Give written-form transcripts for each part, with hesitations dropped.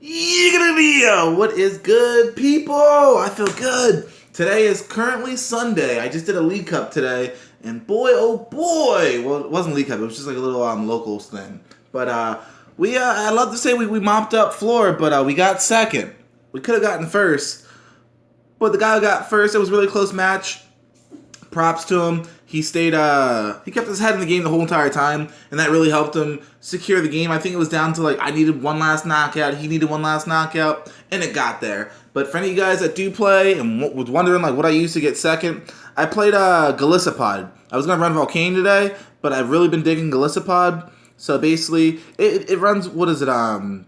Yiggity! What is good, people? I feel good. Today is currently Sunday. I just did a League Cup today, and boy, oh boy! Well, it wasn't League Cup. It was just like a little locals thing. But I love to say we mopped up floor, but we got second. We could have gotten first, but the guy who got first, it was a really close match. Props to him. He stayed. He kept his head in the game the whole entire time, and that really helped him secure the game. I think it was down to I needed one last knockout. He needed one last knockout, and it got there. But for any of you guys that do play and was wondering what I used to get second, I played Golisopod. I was gonna run Volcanion today, but I've really been digging Golisopod. So basically, it runs the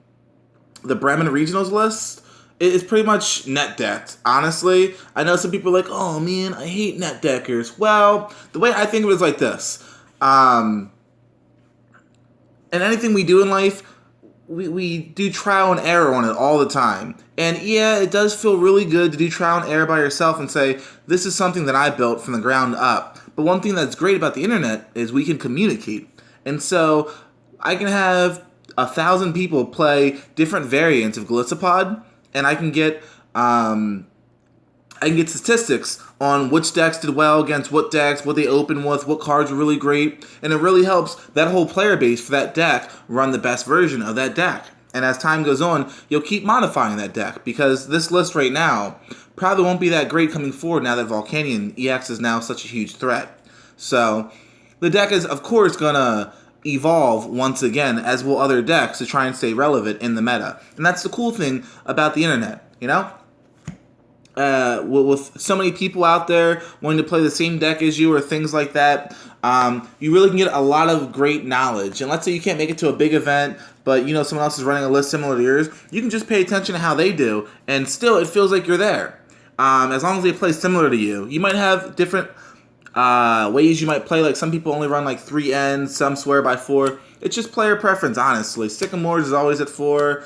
Bremen Regionals list. It's pretty much net decked. Honestly, I know some people are like, oh man, I hate net deckers. Well, the way I think of it is like this. And anything we do in life, we do trial and error on it all the time. And yeah, it does feel really good to do trial and error by yourself and say, this is something that I built from the ground up. But one thing that's great about the internet is we can communicate. And so I can have 1,000 people play different variants of Golisopod, and I can get statistics on which decks did well against what decks, what they opened with, what cards were really great, and it really helps that whole player base for that deck run the best version of that deck. And as time goes on, you'll keep modifying that deck, because this list right now probably won't be that great coming forward now that Volcanion EX is now such a huge threat. So the deck is, of course, going to evolve once again, as will other decks, to try and stay relevant in the meta. And that's the cool thing about the internet, you know? With so many people out there wanting to play the same deck as you or things like that, you really can get a lot of great knowledge. And let's say you can't make it to a big event, but you know someone else is running a list similar to yours, you can just pay attention to how they do, and still it feels like you're there. As long as they play similar to you. You might have different ways you might play. Some people only run 3 ends, some swear by 4. It's just player preference, honestly. Sycamores is always at 4,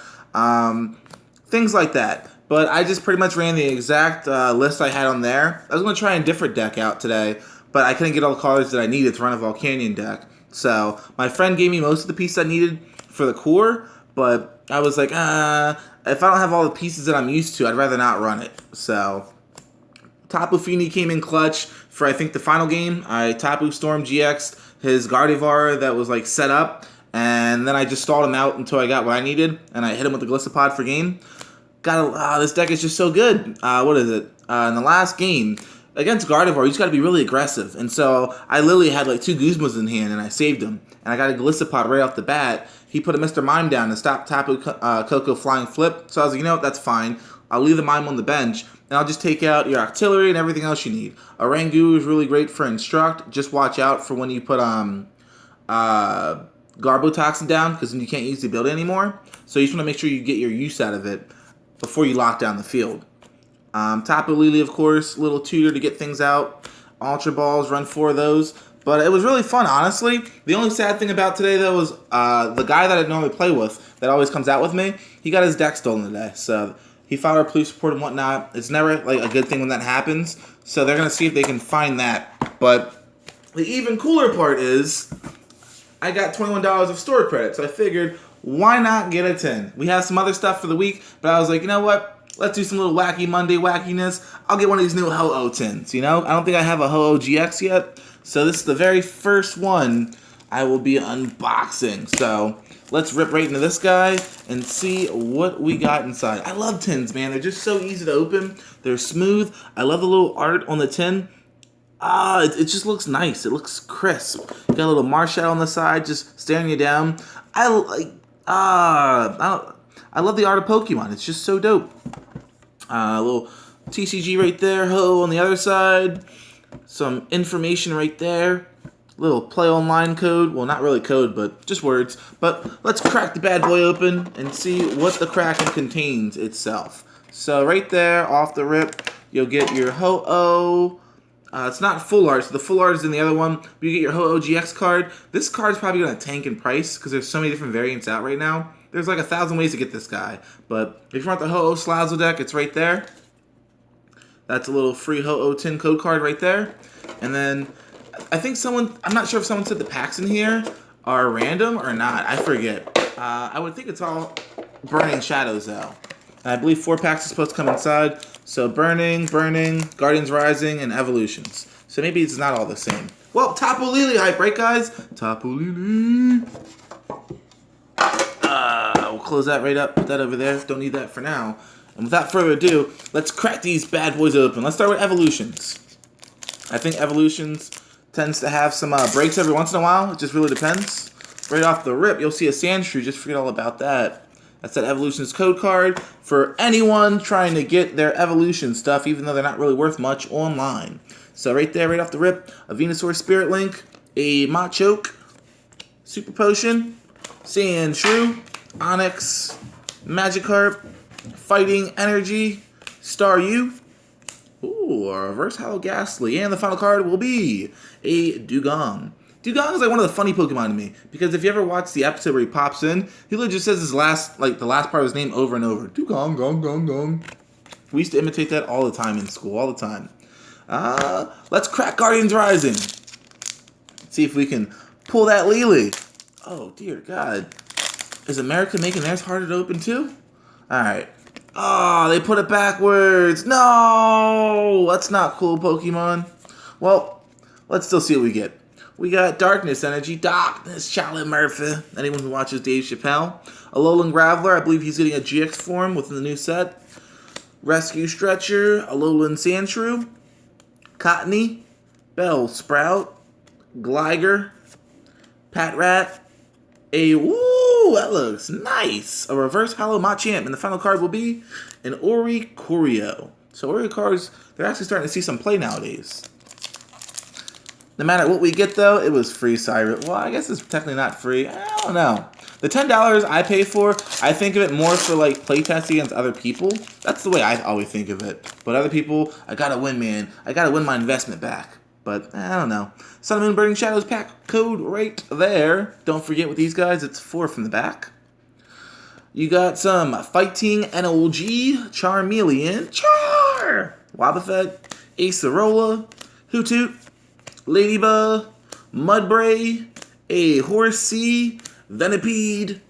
things like that. But I just pretty much ran the exact list I had on there. I was going to try a different deck out today, but I couldn't get all the cards that I needed to run a Volcanion deck. So my friend gave me most of the pieces I needed for the core, but I was like, if I don't have all the pieces that I'm used to, I'd rather not run it. So Tapu Fini came in clutch for, I think, the final game. I Tapu Storm GX'd his Gardevoir that was set up, and then I just stalled him out until I got what I needed, and I hit him with the Golisopod for game. This deck is just so good. What is it? In the last game against Gardevoir, you just got to be really aggressive, and so I literally had 2 Guzmas in hand, and I saved him, and I got a Golisopod right off the bat. He put a Mr. Mime down to stop Tapu Koko flying flip, so I was like, you know what, that's fine. I'll leave the Mime on the bench, and I'll just take out your Octillery and everything else you need. Orangu is really great for Instruct. Just watch out for when you put Garbotoxin down, because then you can't use the ability anymore. So you just want to make sure you get your use out of it before you lock down the field. Tapu Lele, of course, little tutor to get things out. Ultra Balls, run 4 of those. But it was really fun, honestly. The only sad thing about today, though, was the guy that I normally play with, that always comes out with me, he got his deck stolen today. So he filed our police report and whatnot. It's never a good thing when that happens. So they're going to see if they can find that. But the even cooler part is I got $21 of store credit. So I figured, why not get a 10? We have some other stuff for the week, but I was like, you know what? Let's do some little wacky Monday wackiness. I'll get one of these new Ho-Oh 10s, you know? I don't think I have a Ho-Oh GX yet. So this is the very first one I will be unboxing. So let's rip right into this guy and see what we got inside. I love tins, man. They're just so easy to open. They're smooth. I love the little art on the tin. It just looks nice. It looks crisp. Got a little Marshadow on the side just staring you down. I love the art of Pokemon. It's just so dope. A little TCG right there. Ho on the other side. Some information right there. Little play online code. Well, not really code, but just words. But let's crack the bad boy open and see what the Kraken contains itself. So right there, off the rip, you'll get your Ho-Oh. It's not full art, so the full art is in the other one. But you get your Ho-Oh GX card. This card's probably going to tank in price because there's so many different variants out right now. There's 1,000 ways to get this guy. But if you want the Ho-Oh Slazzle deck, it's right there. That's a little free Ho-Oh tin code card right there. And then I think I'm not sure if someone said the packs in here are random or not. I forget. I would think it's all Burning Shadows, though. And I believe 4 packs are supposed to come inside. So Burning, Guardians Rising, and Evolutions. So maybe it's not all the same. Well, Tapu Lele hype, right, guys? Tapu Lele. We'll close that right up. Put that over there. Don't need that for now. And without further ado, let's crack these bad boys open. Let's start with Evolutions. I think Evolutions tends to have some breaks every once in a while. It just really depends. Right off the rip, you'll see a Sandshrew. Just forget all about that. That's that Evolutions code card for anyone trying to get their Evolution stuff, even though they're not really worth much online. So right there, right off the rip, a Venusaur Spirit Link, a Machoke, Super Potion, Sandshrew, Onix, Magikarp, Fighting Energy, Staryu, ooh, a Reverse Hollow Ghastly, and the final card will be a Dewgong. Dewgong is like one of the funny Pokemon to me, because if you ever watch the episode where he pops in, he literally just says his last, like the last part of his name over and over. Dewgong, gong, gong, gong. We used to imitate that all the time in school, all the time. Let's crack Guardians Rising. Let's see if we can pull that Lele. Oh, dear God. Is America making theirs harder to open too? Alright. Oh, they put it backwards. No! That's not cool, Pokemon. Well, let's still see what we get. We got Darkness Energy, Charlie Murphy. Anyone who watches Dave Chappelle. Alolan Graveler, I believe he's getting a GX form within the new set. Rescue Stretcher, Alolan Sandshrew, Cottony, Bellsprout, Gligar, Patrat, woo, that looks nice. A Reverse Hollow Machamp, and the final card will be an Oricorio. So Oricoros, they're actually starting to see some play nowadays. No matter what we get, though, it was free, Cyrus. Well, I guess it's technically not free. I don't know. The $10 I pay for, I think of it more for, like, playtesting against other people. That's the way I always think of it. But other people, I gotta win, man. I gotta win my investment back. But, I don't know. Sun and Moon Burning Shadows pack code right there. Don't forget with these guys, it's 4 from the back. You got some Fighting NLG, Charmeleon, Wobbuffet, Acerola, Hoothoot, Ladybug, Mudbray, a Horsea, Venipede,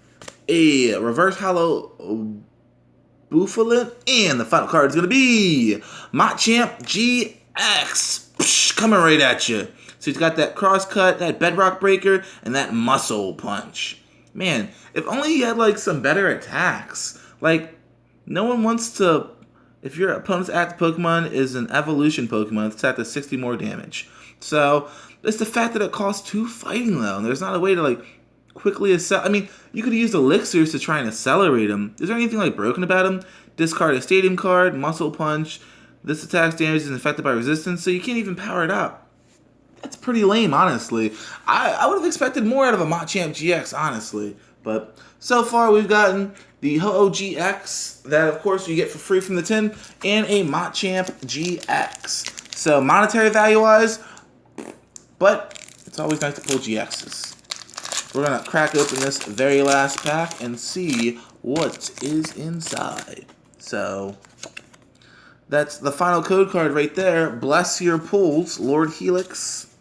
a Reverse Hollow Bouffalant, and the final card is going to be Machamp GX. Psh, coming right at you. So he's got that Crosscut, that Bedrock Breaker, and that Muscle Punch. Man, if only he had like some better attacks. Like, no one wants to... If your opponent's active Pokemon is an evolution Pokemon, it's at the 60 more damage. So, it's the fact that it costs 2 fighting, though. And there's not a way to, like, quickly accelerate. I mean, you could use elixirs to try and accelerate him. Is there anything, like, broken about him? Discard a Stadium card, Muscle Punch. This attack's damage is affected by resistance, so you can't even power it up. That's pretty lame, honestly. I would have expected more out of a Machamp GX, honestly. But so far, we've gotten the Ho-Oh GX, that, of course, you get for free from the tin, and a Machamp GX. So, monetary value-wise... But it's always nice to pull GXs. We're going to crack open this very last pack and see what is inside. So, that's the final code card right there. Bless your pulls, Lord Helix.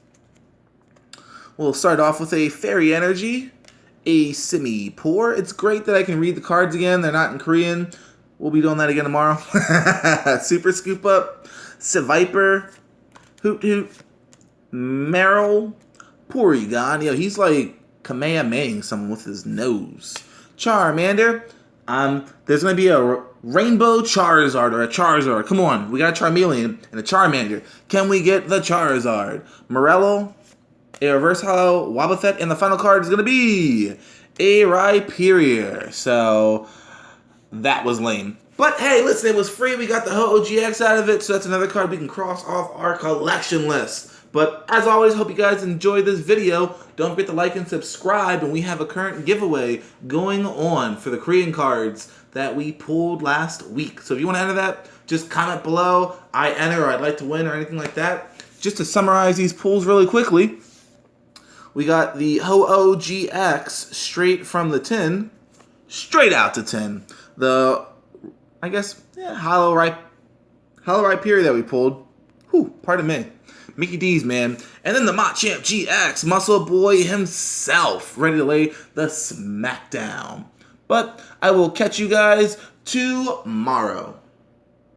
We'll start off with a Fairy Energy, a Simipour. It's great that I can read the cards again. They're not in Korean. We'll be doing that again tomorrow. Super Scoop Up, Seviper, Hoothoot, Meryl, Porygon. Yo, he's like Kamehamehaing someone with his nose. Charmander. There's going to be a Rainbow Charizard or a Charizard. Come on, we got a Charmeleon and a Charmander. Can we get the Charizard? Morello, a Reverse Hollow Wobbuffet, and the final card is going to be a Rhyperior. So, that was lame. But hey, listen, it was free. We got the Ho-Oh GX out of it, so that's another card we can cross off our collection list. But as always, hope you guys enjoyed this video. Don't forget to like and subscribe, and we have a current giveaway going on for the Korean cards that we pulled last week. So if you want to enter that, just comment below, I enter, or I'd like to win, or anything like that. Just to summarize these pulls really quickly, we got the Ho-Oh GX straight from the tin, straight out to tin. The, I guess, Hollow Rhyperior that we pulled. Whew, pardon me. Mickey D's, man. And then the Machamp GX, Muscle Boy himself, ready to lay the smackdown. But I will catch you guys tomorrow.